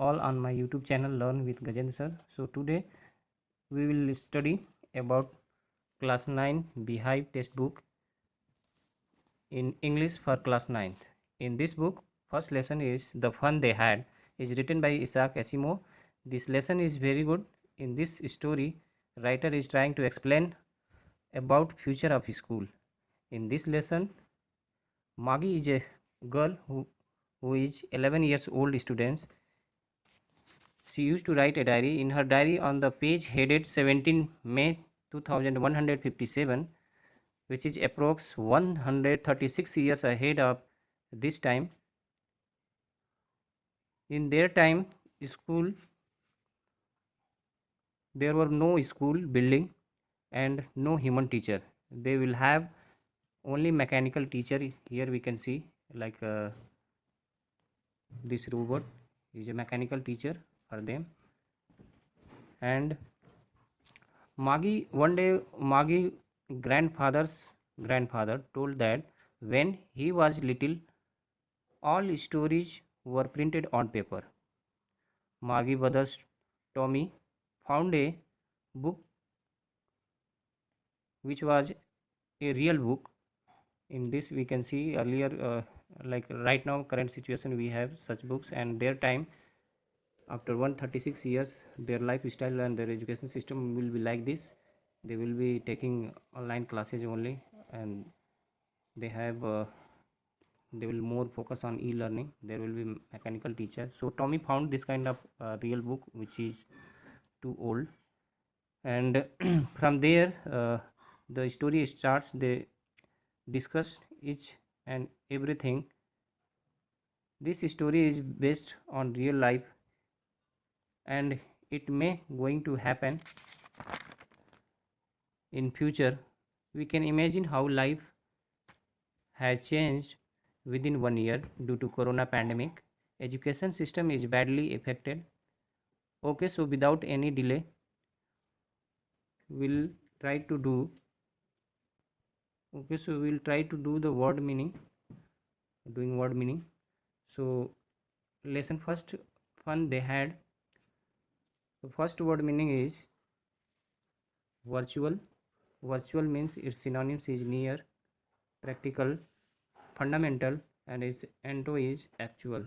all on my YouTube channel Learn with Gajendra sir. So today we will study about class 9 Beehive textbook in English for class 9th. In this book, first lesson is The Fun They Had is written by Isaac Asimov. This lesson is very good. In this story, writer is trying to explain about future of school. In this lesson, Maggie is a girl who is 11 years old student. She used to write a diary. In her diary on the page headed 17 May 2157, which is approx 136 years ahead of this time. In their time, school there were no school building and no human teacher. They will have only mechanical teacher. Here we can see like this robot is a mechanical teacher for them. And one day Maggie grandfather's grandfather told that when he was little, all stories were printed on paper. Maggie brother's Tommy found a book which was a real book. In this we can see earlier like right now current situation we have such books, and their time after 136 years their lifestyle and their education system will be like this. They will be taking online classes only, and they have they will more focus on e-learning. There will be mechanical teachers. So Tommy found this kind of real book which is too old, and from there the story starts. They discuss each and everything. This story is based on real life, and it may going to happen in future. We can imagine how life has changed within 1 year due to corona pandemic. Education system is badly affected. Okay, so without any delay we'll try to do the word meaning, doing word meaning. So lesson first, fun they had. The first word meaning is virtual. Virtual means its synonyms is near, practical, fundamental, and its ento is actual.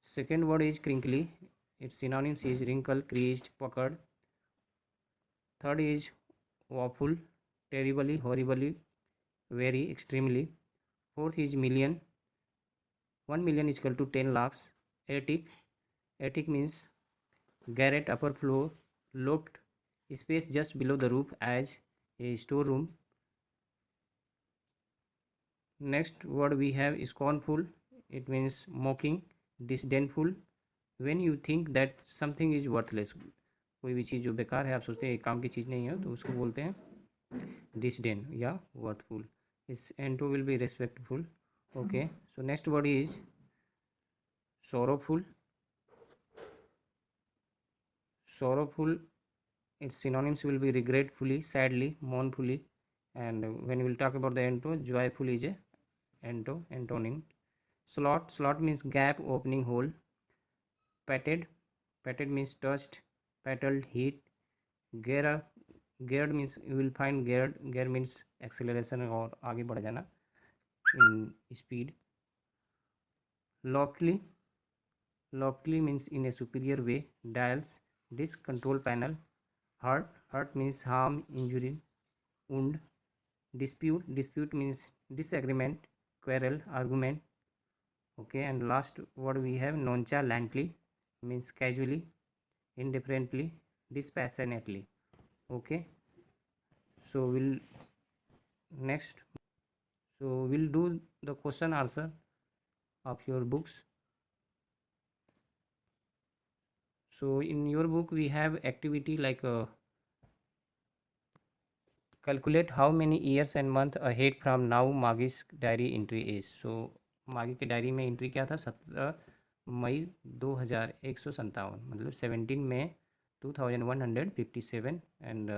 Second word is crinkly. Its synonyms is wrinkle, creased, puckered. Third is woeful, terribly, horribly, very, extremely. Fourth is million. 1 million is equal to 10 lakhs. Attic. Attic means garret, upper floor, loft, space just below the roof as a storeroom. Next word we have is scornful. It means mocking, disdainful. When you think that something is worthless, कोई भी चीज़ जो बेकार है, आप सोचते हैं एक काम की चीज़ नहीं है, तो उसको बोलते हैं disdain या worthful. Its ento will be respectful. Okay, so next word is sorrowful. Sorrowful, its synonyms will be regretfully, sadly, mournfully, and when we will talk about the ento, joyful is a antonym. Slot means gap, opening, hole. Patted means touched, petaled, heat. Geared means you will find gear means acceleration और आगे बढ़ जाना in speed. Loftily means in a superior way. Dials, disk, control panel. Hurt means harm, injury, wound. Dispute means disagreement, quarrel, argument. Okay, and last word we have nonchalantly means casually, indifferently, dispassionately. Okay, so we'll do the question answer of your books. So in your book we have activity like calculate how many years and month ahead from now Maggie's diary entry is. So मागी के diary में entry क्या था, 17 मई 2157, मतलब 17 मई 2157, and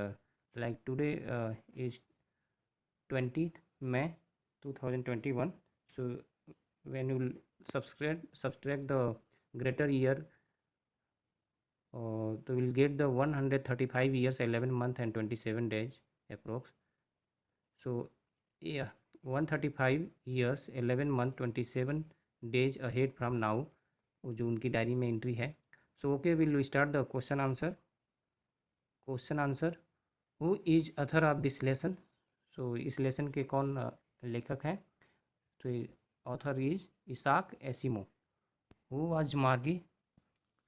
like today is 20th May 2021. So when you will subtract the greater year तो will get the 135 years 11 month and 27 days approx. So yeah, 135 years 11 month 27 days ahead from now, वो जो उनकी diary में entry है. So okay, will start the question answer. Who is author of this lesson. So इस lesson के कौन लेखक हैं. तो author is Isaac Asimov. Who was Margie.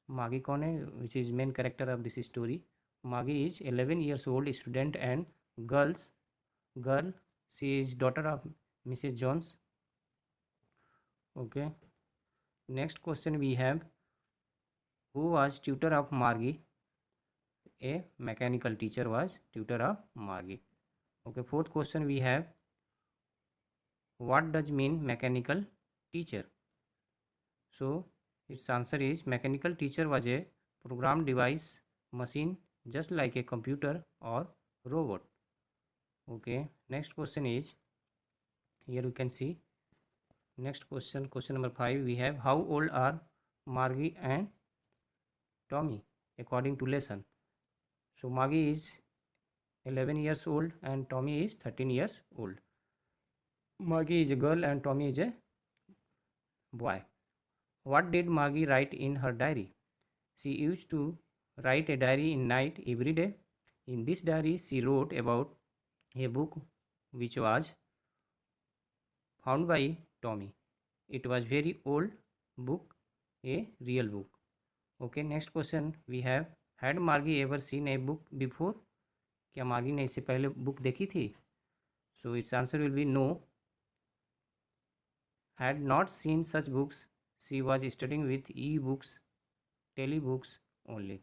मागी कौन है, which is main character of this story. मागी is 11 years old student and girl. She is daughter of Mrs Jones. Okay, next question we have, who was tutor of Margie. A mechanical teacher was tutor of Margie. Okay, fourth question we have, what does mean mechanical teacher. So its answer is mechanical teacher was a programmed device machine just like a computer or robot. Okay, next question is, here we can see next question, question number 5 we have, how old are Margie and Tommy according to lesson. So Margie is 11 years old and Tommy is 13 years old. Margie is a girl and Tommy is a boy. What did Margie write in her diary? She used to write a diary in night every day. In this diary, she wrote about a book which was found by Tommy. It was very old book, a real book. Okay, next question we have, had Margie ever seen a book before? क्या मार्गी ने इससे पहले book देखी थी. So its answer will be no. Had not seen such books. She was studying with e-books, telebooks only.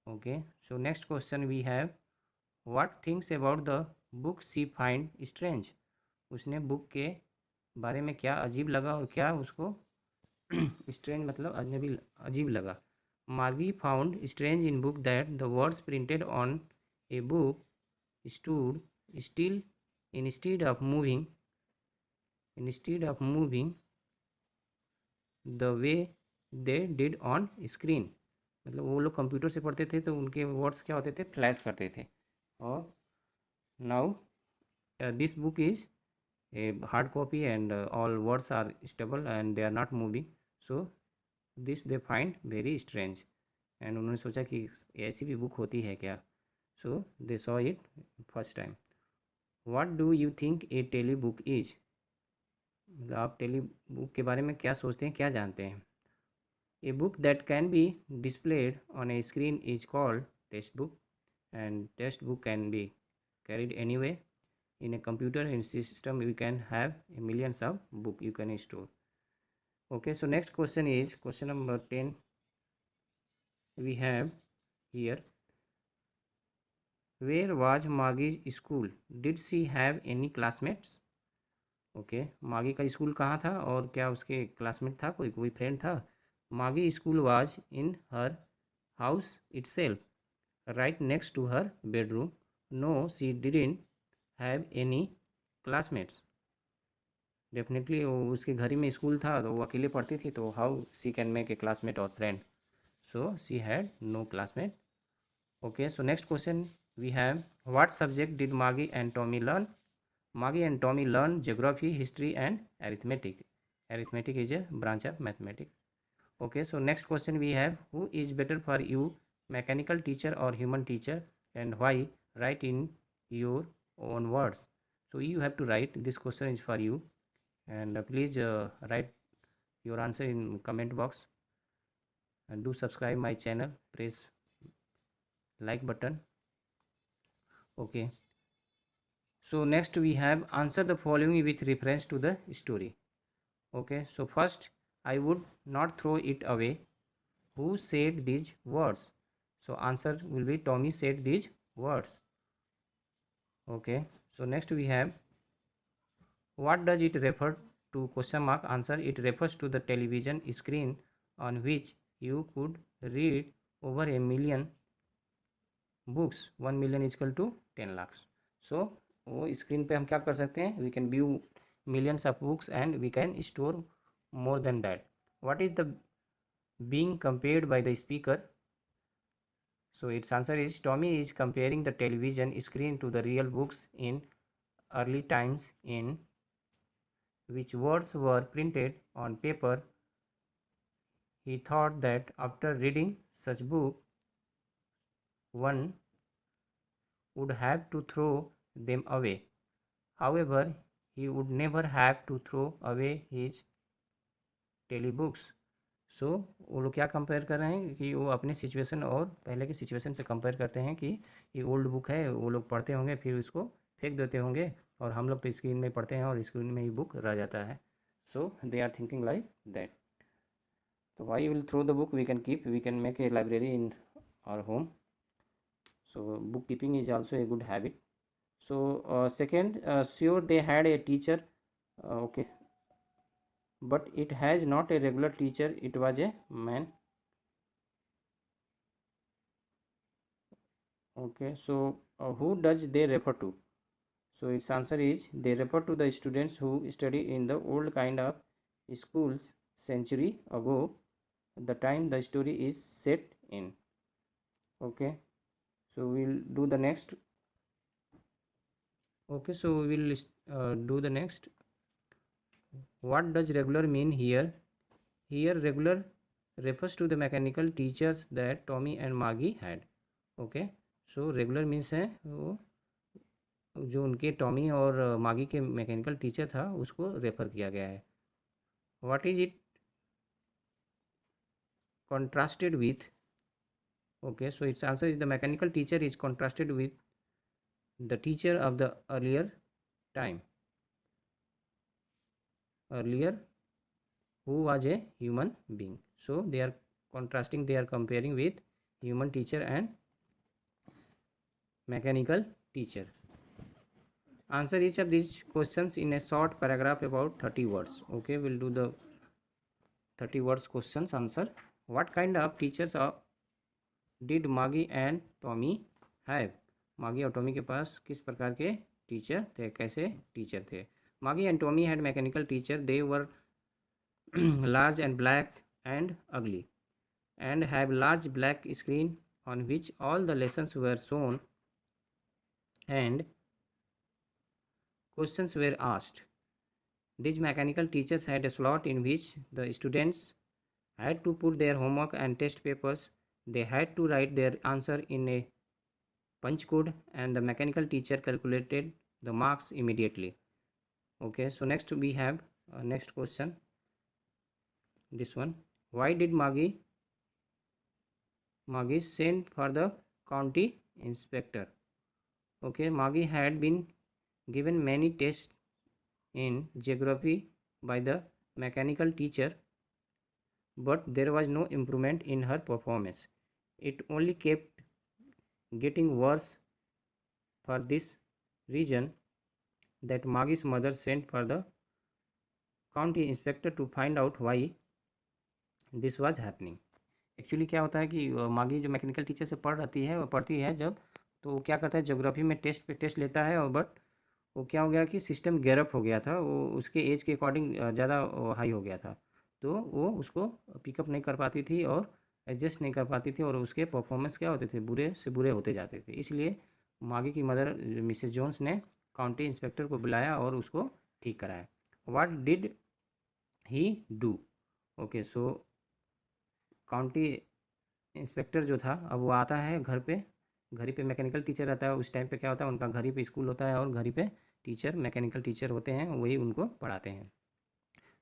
Okay, so next question we have, what things about the book she find strange. उसने book के बारे में क्या अजीब लगा और क्या उसको स्ट्रेंज मतलब अजीब लगा. Margie found strange in book that the words printed on a book stood still instead of moving the way they did on screen. मतलब वो लोग कंप्यूटर से पढ़ते थे तो उनके वर्ड्स क्या होते थे, फ्लैश करते थे. और now this book is a hard copy and all words are stable and they are not moving. So this they find very strange. And उन्होंने सोचा कि ऐसी भी बुक होती है क्या. So they saw it first time. What do you think a telebook is. मतलब आप टेली बुक के बारे में क्या सोचते हैं, क्या जानते हैं. A book that can be displayed on a screen is called textbook, and textbook can be carried anywhere. In a computer and system you can have millions of book you can store. Okay, so next question is question number 10 we have here, where was Margie's school. Did she have any classmates. Okay, मागी का school कहाँ था और क्या उसके classmate था, कोई friend था. मागी school was in her house itself, right next to her bedroom. No she didn't have any classmates. Definitely वो उसके घर ही में स्कूल था तो वो अकेले पढ़ती थी, तो how she can make a classmate और friend. So she had no classmate. Okay, so next question we have, what subject did मागी and Tommy learn. Margie and Tommy learn geography, history and arithmetic. Arithmetic is a branch of mathematics. Okay, so next question we have, who is better for you, mechanical teacher or human teacher, and why. Write in your own words. So you have to write, this question is for you, and please write your answer in comment box, and do subscribe my channel, press like button. Okay, so next we have, answer the following with reference to the story. Okay, so first, I would not throw it away. Who said these words. So answer will be Tommy said these words. Okay, so next we have, what does it refer to, question mark. Answer, it refers to the television screen on which you could read over a million books. 1 million is equal to 10 lakhs. So वो screen पे हम क्या कर सकते हैं, we can view millions of books and we can store more than that. What is the being compared by the speaker. So its answer is Tommy is comparing the television screen to the real books in early times in which words were printed on paper. He thought that after reading such book, one would have to throw them away. However, he would never have to throw away his टेलीबुक्स. सो वो लोग क्या compare कर रहे हैं कि वो अपने situation और पहले की सिचुएशन से कंपेयर करते हैं कि ये ओल्ड बुक है, वो लोग पढ़ते होंगे फिर उसको फेंक देते होंगे, और हम लोग तो स्क्रीन में पढ़ते हैं और स्क्रीन में ही बुक रह जाता है. So they are thinking like that. तो why will throw the book, we can keep, we can make a library in our home. So book keeping is also a good habit. So second, sure they had a teacher, okay, but it has not a regular teacher, it was a man. Okay, so who does they refer to? So its answer is they refer to the students who study in the old kind of schools century ago, the time the story is set in. Okay, so we'll do the next. Okay, so we will do the next. What does regular mean here? Here regular refers to the mechanical teachers that Tommy and Maggie had. Okay, so regular means है वो जो उनके Tommy और मागी के mechanical teacher था उसको refer किया गया है. What is it contrasted with? Okay, so its answer is the mechanical teacher is contrasted with the teacher of the earlier time, earlier who was a human being. So they are contrasting, they are comparing with human teacher and mechanical teacher. Answer each of these questions in a short paragraph about 30 words. Okay, we'll do the 30 words questions answer. What kind of teachers did Maggie and Tommy have? मागी और Tommy के पास किस प्रकार के teacher थे, कैसे teacher थे? मागी and Tommy had mechanical teacher. They were large and black and ugly and have large black screen on which all the lessons were shown and questions were asked. These mechanical teachers had a slot in which the students had to put their homework and test papers. They had to write their answer in a punch code and the mechanical teacher calculated the marks immediately. Okay, so next we have next question. This one, why did Maggie sent for the county inspector? Okay, Maggie had been given many tests in geography by the mechanical teacher, but there was no improvement in her performance. It only kept getting worse. For this reason, that Maggie's mother sent for the county inspector to find out why this was happening. Actually क्या होता है कि मागी जो mechanical teacher से पढ़ती है जब, तो वो क्या करता है ज्योग्राफी में टेस्ट पे टेस्ट लेता है, और बट वो क्या हो गया कि सिस्टम गैरअप हो गया था, वो उसके एज के अकॉर्डिंग ज़्यादा हाई हो गया था, तो वो उसको पिकअप नहीं कर पाती थी और एडजस्ट नहीं कर पाती थी, और उसके परफॉर्मेंस क्या होते थे, बुरे से बुरे होते जाते थे. इसलिए मागी की मदर मिसेस जोन्स ने काउंटी इंस्पेक्टर को बुलाया और उसको ठीक कराया. What did he do? Okay, so county inspector जो था अब वो आता है घर पे मैकेनिकल टीचर रहता है. उस टाइम पे क्या होता है, उनका घर ही पे स्कूल होता है और घर ही पे टीचर मैकेनिकल टीचर होते हैं, वही उनको पढ़ाते हैं.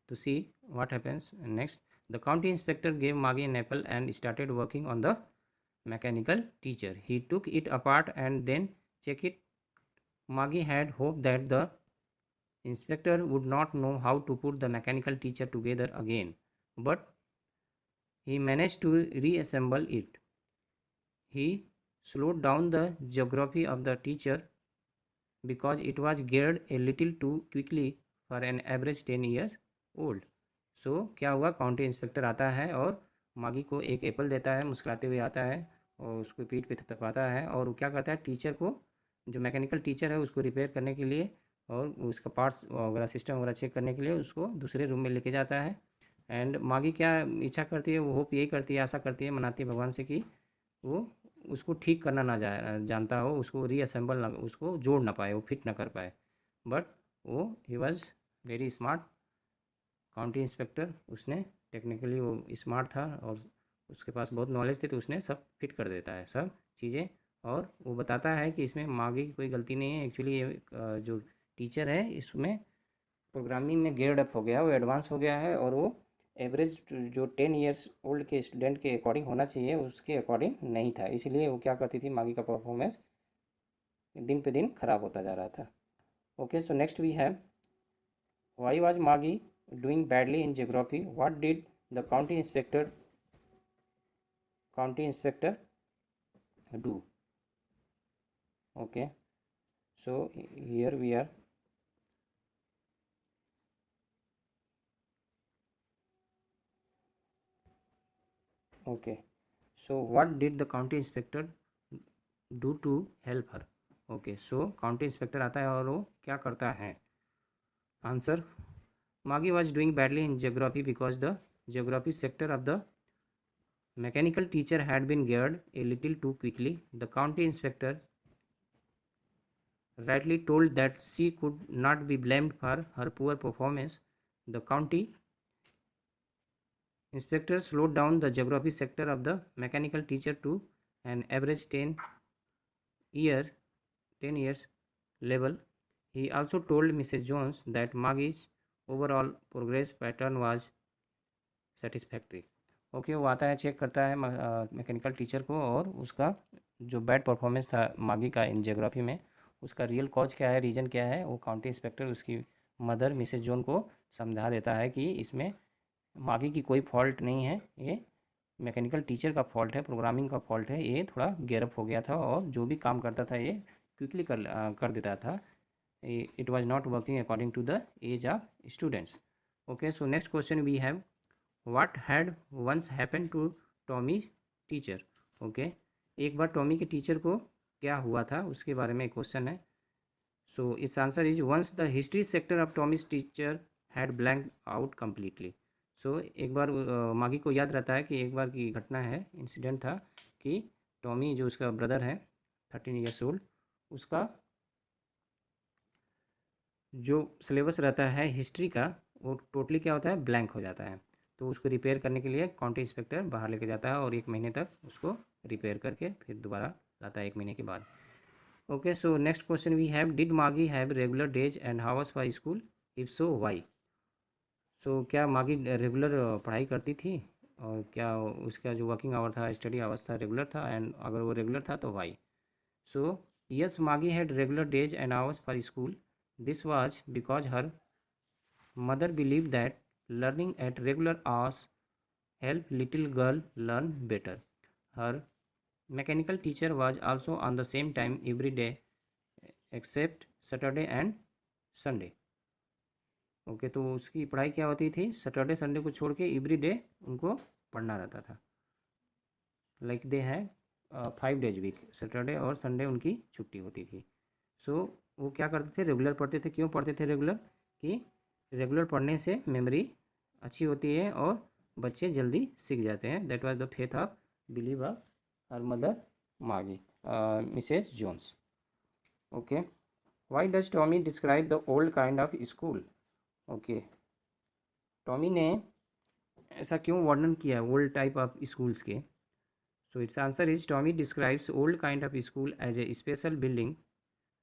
तो see what happens next. The county inspector gave Maggie an apple and started working on the mechanical teacher. He took it apart and then check it. Maggie had hope that the inspector would not know how to put the mechanical teacher together again, but he managed to reassemble it. He slowed down the geography of the teacher because it was geared a little too quickly for an average 10 years old. So क्या हुआ, county inspector आता है और मागी को एक Apple देता है, मुस्कुराते हुए आता है और उसको पीठ पे थपथपाता है, और वो क्या करता है, टीचर को, जो मैकेनिकल टीचर है उसको रिपेयर करने के लिए और उसका पार्ट्स वगैरह सिस्टम वगैरह चेक करने के लिए उसको दूसरे रूम में लेके जाता है. एंड मागी क्या इच्छा करती है, वो होप यही करती है, आशा करती है, मनाती है भगवान से कि वो उसको ठीक करना ना जानता हो, उसको रीअसेंबल ना, उसको जोड़ ना पाए, वो फिट ना कर पाए, बट वो he was very smart county inspector. उसने टेक्निकली वो स्मार्ट था और उसके पास बहुत नॉलेज थी, तो उसने सब फिट कर देता है सब चीज़ें। और वो बताता है कि इसमें मागी की कोई गलती नहीं है, एक्चुअली ये जो टीचर है इसमें प्रोग्रामिंग में गियर्ड अप हो गया, वो एडवांस हो गया है, और वो एवरेज जो 10 ईयर्स ओल्ड के स्टूडेंट के अकॉर्डिंग होना चाहिए उसके अकॉर्डिंग नहीं था, इसलिए वो क्या करती थी, मागी का परफॉर्मेंस दिन पे दिन खराब होता जा रहा था। Okay, so next we have why was मागी doing badly in geography, what did the county inspector do. Okay, so here we are okay, so what did the county inspector do to help her? Okay, so county inspector आता है और वो क्या करता है। Answer, मागी was doing badly in geography because the geography sector of the mechanical teacher had been geared a little too quickly. द county इंस्पेक्टर rightly told that she could not be blamed for her poor performance. The county inspector slowed down the geography sector of the mechanical teacher to an average year 10 years level. He also told Mrs. Jones that Maggie's overall progress pattern was satisfactory. Okay, वो आता है, check करता है mechanical teacher को, और उसका जो bad performance था मागी का इन जियोग्राफी में, उसका रियल कॉज क्या है, रीज़न क्या है, वो काउंटी इंस्पेक्टर उसकी मदर मिसेज जोन को समझा देता है कि इसमें मागी की कोई फॉल्ट नहीं है, ये मैकेनिकल टीचर का फॉल्ट है, प्रोग्रामिंग का फॉल्ट है, ये थोड़ा गेयरअप हो गया था और जो भी काम करता था ये क्विकली कर देता था। It was not working according to the age of students. Okay, so next question we have what had once happen to Tommy teacher. Okay, एक बार टॉमी के टीचर को क्या हुआ था उसके बारे में क्वेश्चन है। So it's answer is once the history sector of Tommy's teacher had blank out completely. So एक बार मागी को याद रहता है कि एक बार की घटना है, इंसिडेंट था कि टॉमी जो उसका ब्रदर है 13 ईयर्स ओल्ड, उसका जो सिलेबस रहता है हिस्ट्री का वो टोटली क्या होता है, ब्लैंक हो जाता है। तो उसको रिपेयर करने के लिए काउंटी इंस्पेक्टर बाहर लेके जाता है और 1 महीने तक उसको रिपेयर करके फिर दोबारा लाता है 1 महीने के बाद। Okay, so next question we have did मागी have regular days and hours for school, if so why. So क्या मागी रेगुलर पढ़ाई करती थी, और क्या उसका जो वर्किंग आवर था, स्टडी आवर्स था, रेगुलर था, एंड अगर वो रेगुलर था तो वाई। सो यस, मागी had regular days and hours for school. This was because her mother believed that learning at regular hours helped little girl learn better. Her mechanical teacher was also on the same time every day except Saturday and Sunday. Okay, तो उसकी पढ़ाई क्या होती थी, Saturday Sunday को छोड़ के every day उनको पढ़ना रहता था। लाइक दे है 5 डेज वीक, सैटरडे और संडे उनकी छुट्टी होती थी। सो वो क्या करते थे, रेगुलर पढ़ते थे। क्यों पढ़ते थे रेगुलर, कि रेगुलर पढ़ने से मेमोरी अच्छी होती है और बच्चे जल्दी सीख जाते हैं। That was the faith of believe of her mother मागी, Mrs Jones. Okay, why does Tommy describe the old kind of school. Okay, Tommy ने ऐसा क्यों वर्णन किया ओल्ड टाइप ऑफ स्कूल्स के। So it's answer is Tommy describes old kind of school as a special building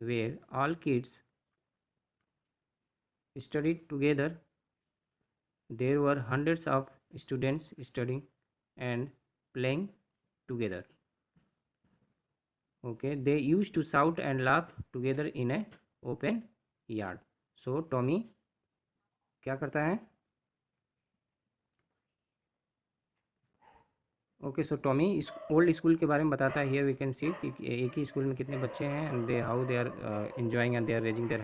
where all kids studied together. There were hundreds of students studying and playing together. Okay, they used to shout and laugh together in a open yard. So Tommy क्या करता है, okay, सो Tommy इस old school के बारे में बताता है। Here we can see कि एक ही स्कूल में कितने बच्चे हैं, and they how they are enjoying and they are raising their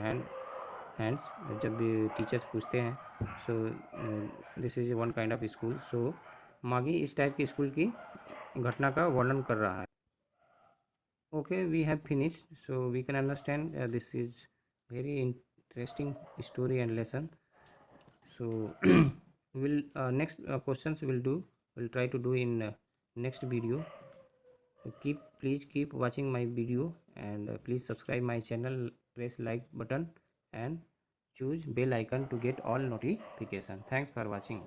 hands जब भी टीचर्स पूछते हैं। So this is one kind of school. So मागी इस टाइप की स्कूल की घटना का वर्णन कर रहा है। Okay, we have finished, so we can understand this is very interesting story and lesson. So will next questions will try to do in next video. Please keep watching my video, and please subscribe my channel, press like button and choose bell icon to get all notification. Thanks for watching.